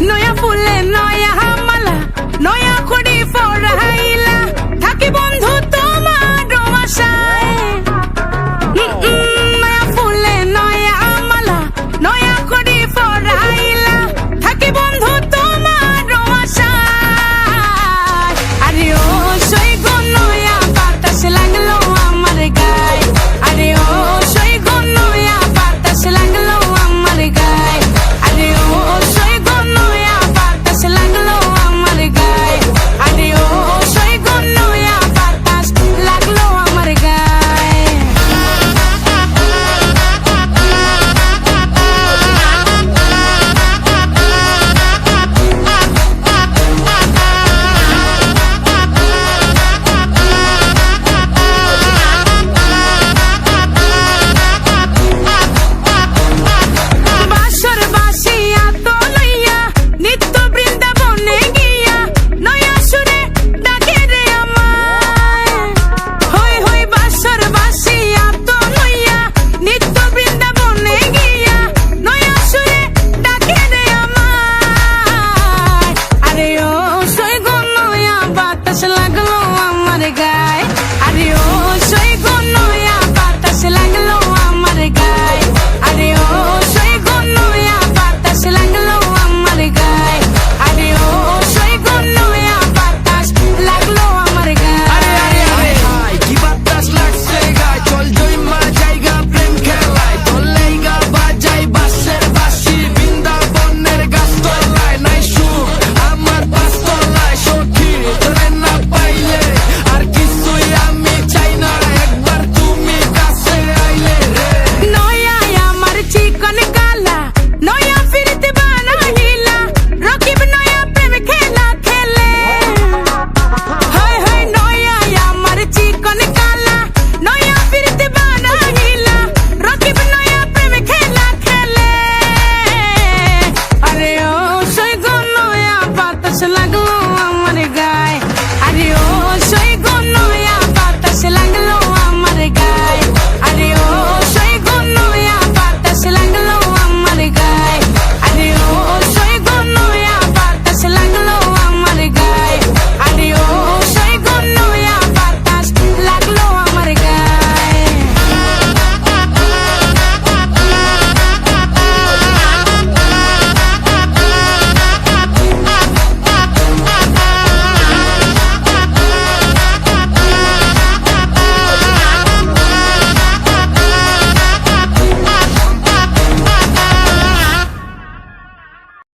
নয়া ফুলে নয়া মালা নয়া খড়ি ফরাইলা থাকি বন্ধু তোমার আশায়। নয়া ফুলে নয়া মালা নয়া খড়ি ফরাইলা থাকি বন্ধু তোমার আশায়। আরে ও সই গো নয়া বাতাস লাগলো আমার গায়ে, আরে ও সই গো নয়া বাতাস লাগলো আমার গায়ে, আরে ও সই গো নয়া বাতাস লাগলো আমার গায়ে, আরে ও সই গো নয়া বাতাস লাগলো আমার গায়ে। বাঁশর বাঁশিয়া তো লইয়া নিত্য বৃন্দাবনে গিয়া নয়া সুরে ডাকে রে আমায়। হই হই বাঁশর বাঁশিয়া তো লইয়া নিত্য বৃন্দাবনে গিয়া নয়া সুরে ডাকে রে আমায়। আরে ও সই গো নয়া বাতাস লাগলো